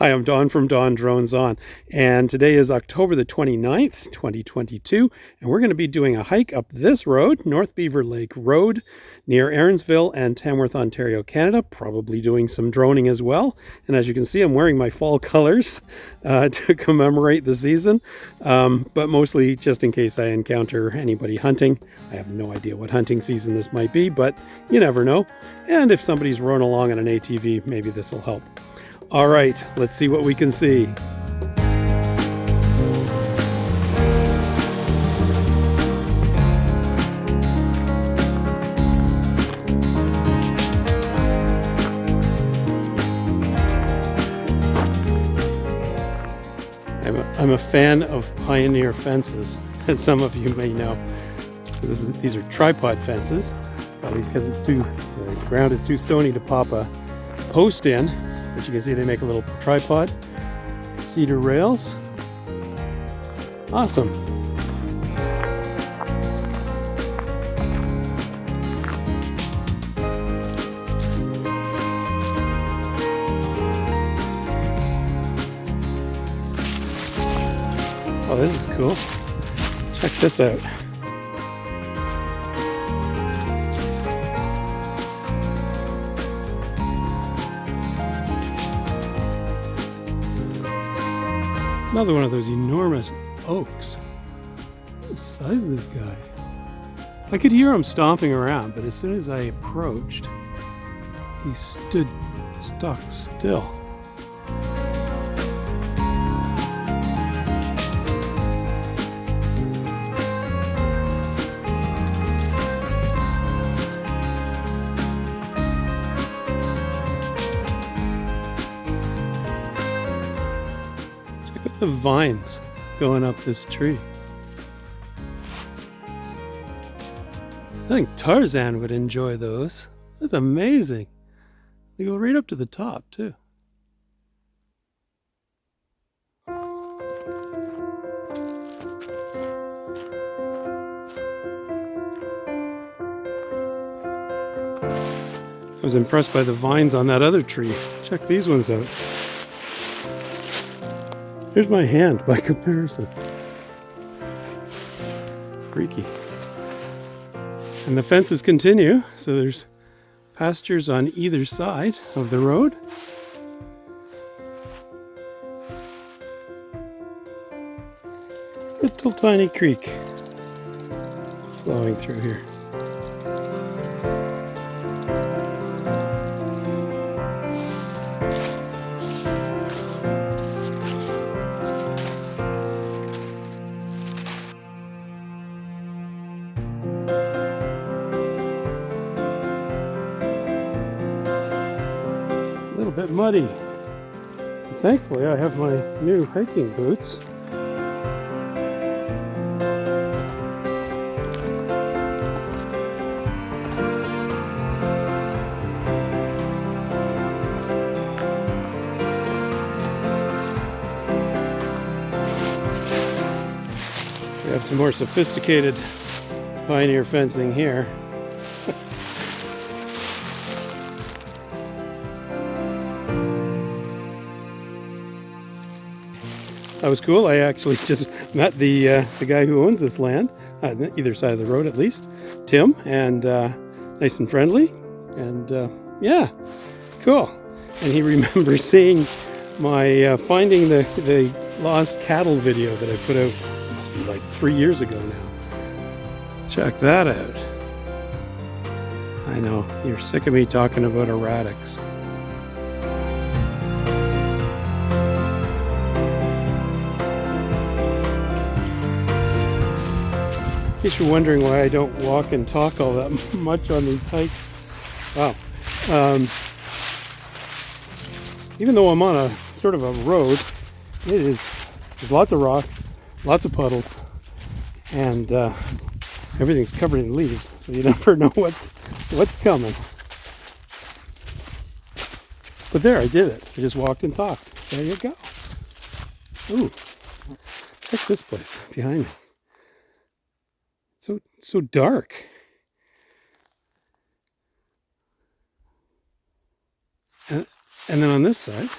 Hi, I'm Don from DonDronesOn, and today is October the 29th, 2022, and we're going to be doing a hike up this road, North Beaver Lake Road, near Erinsville and Tamworth, Ontario, Canada, probably doing some droning as well. And as you can see, I'm wearing my fall colors to commemorate the season, but mostly just in case I encounter anybody hunting. I have no idea what hunting season this might be, but you never know. And if somebody's rowing along on an ATV, maybe this will help. All right, let's see what we can see. I'm a fan of pioneer fences, as some of you may know. These are tripod fences, probably because the ground is too stony to pop a post in. But you can see they make a little tripod, cedar rails. Awesome. Oh, this is cool. Check this out. Another one of those enormous oaks. What the size of this guy? I could hear him stomping around, but as soon as I approached, he stood stock still. The vines going up this tree. I think Tarzan would enjoy those. That's amazing. They go right up to the top too. I was impressed by the vines on that other tree. Check these ones out. Here's my hand by comparison. Freaky. And the fences continue, so there's pastures on either side of the road. Little tiny creek flowing through here. A little bit muddy. Thankfully, I have my new hiking boots. We have some more sophisticated pioneer fencing here. That was cool. I actually just met the guy who owns this land, on either side of the road at least, Tim, and nice and friendly, and yeah, cool. And he remembers seeing my finding the lost cattle video that I put out, must be like 3 years ago now. Check that out. I know, you're sick of me talking about erratics. In case you're wondering why I don't walk and talk all that much on these hikes. Wow. Even though I'm on a sort of a road, there's lots of rocks, lots of puddles, and everything's covered in leaves, so you never know what's coming. But there, I did it. I just walked and talked. There you go. Ooh, check this place behind me. So dark. And then on this side,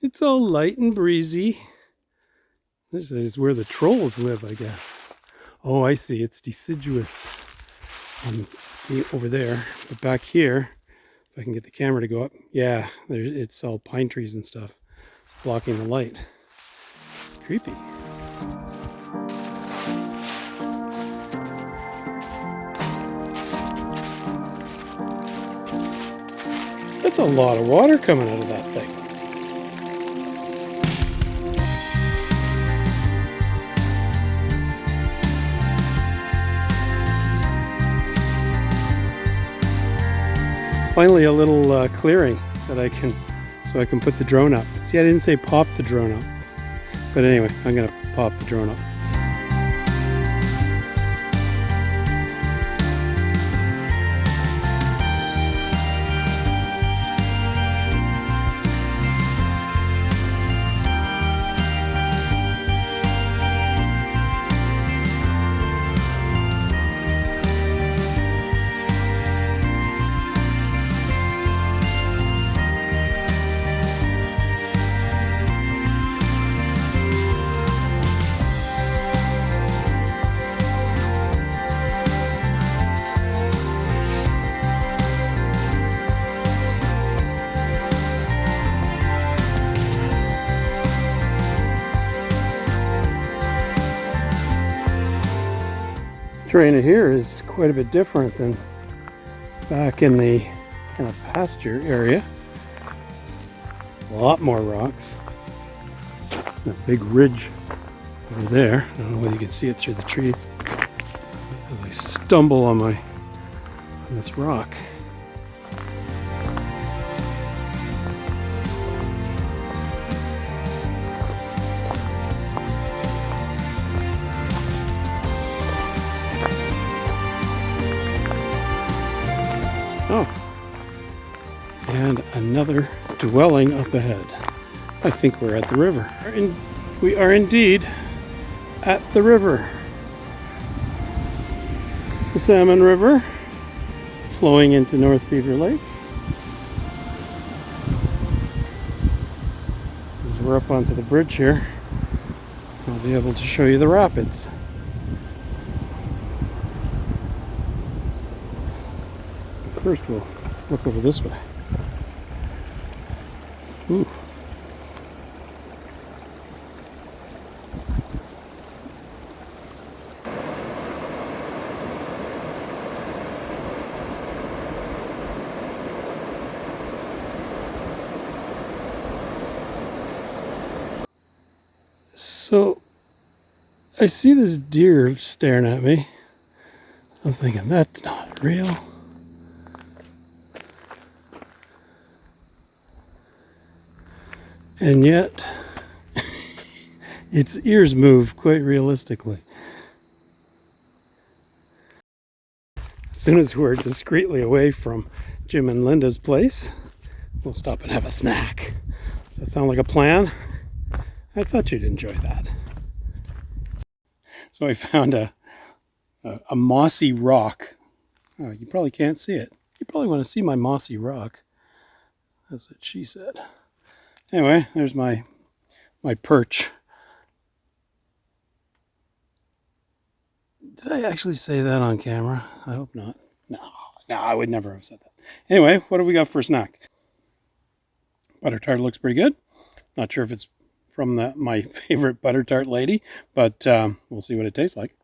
It's all light and breezy. This is where the trolls live, I guess. Oh, I see. It's deciduous over there. But back here, if I can get the camera to go up, yeah, it's all pine trees and stuff blocking the light. Creepy. That's a lot of water coming out of that thing. Finally, a little clearing that so I can put the drone up. See, I didn't say pop the drone up, but anyway, I'm gonna pop the drone up. Terrain here is quite a bit different than back in the kind of pasture area. A lot more rocks. A big ridge over there. I don't know whether you can see it through the trees. As I stumble on this rock. Oh, and another dwelling up ahead. I think we're at the river. We are indeed at the river. The Salmon River flowing into North Beaver Lake. As we're up onto the bridge here, I'll be able to show you the rapids. First, we'll look over this way. Ooh. So, I see this deer staring at me. I'm thinking, that's not real. And yet, its ears move quite realistically. As soon as we're discreetly away from Jim and Linda's place, we'll stop and have a snack. Does that sound like a plan? I thought you'd enjoy that. So I found a mossy rock. Oh, you probably can't see it. You probably want to see my mossy rock. That's what she said. Anyway, there's my perch. Did I actually say that on camera? I hope not. No, I would never have said that. Anyway, what have we got for a snack? Butter tart looks pretty good. Not sure if it's from my favorite butter tart lady, but we'll see what it tastes like.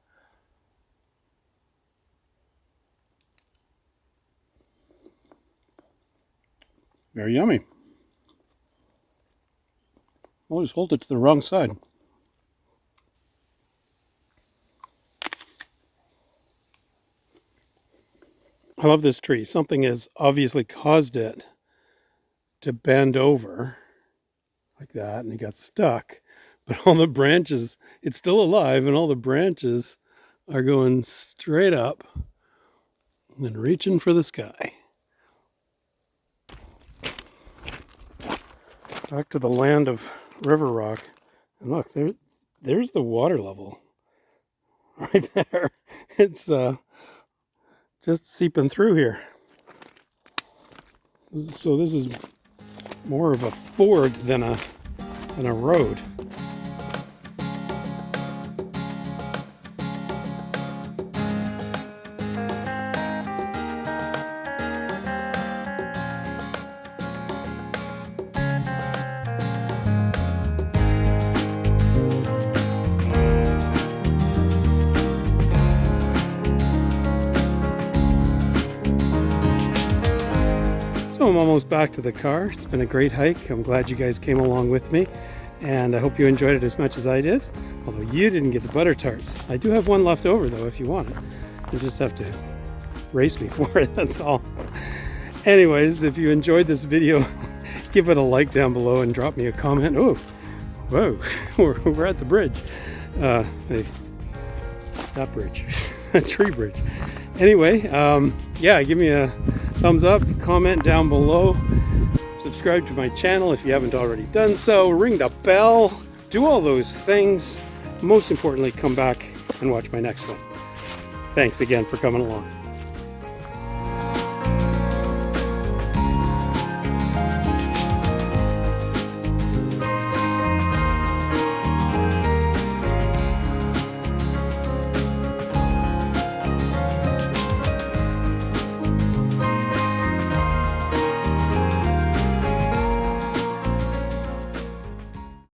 Very yummy. Always hold it to the wrong side. I love this tree. Something has obviously caused it to bend over like that, and it got stuck. But all the branches, it's still alive, and all the branches are going straight up and reaching for the sky. Back to the land of river rock. And look, there's the water level right there. It's just seeping through here. So this is more of a ford than a than a road. So I'm almost back to the car. It's been a great hike. I'm glad you guys came along with me, and I hope you enjoyed it as much as I did. Although you didn't get the butter tarts. I do have one left over though if you want it. You just have to race me for it, that's all. Anyways, if you enjoyed this video, give it a like down below and drop me a comment. Oh, whoa, we're at the bridge. That bridge, a tree bridge. Anyway, yeah, give me a thumbs up, comment down below, subscribe to my channel if you haven't already done so, ring the bell, do all those things. Most importantly, come back and watch my next one. Thanks again for coming along.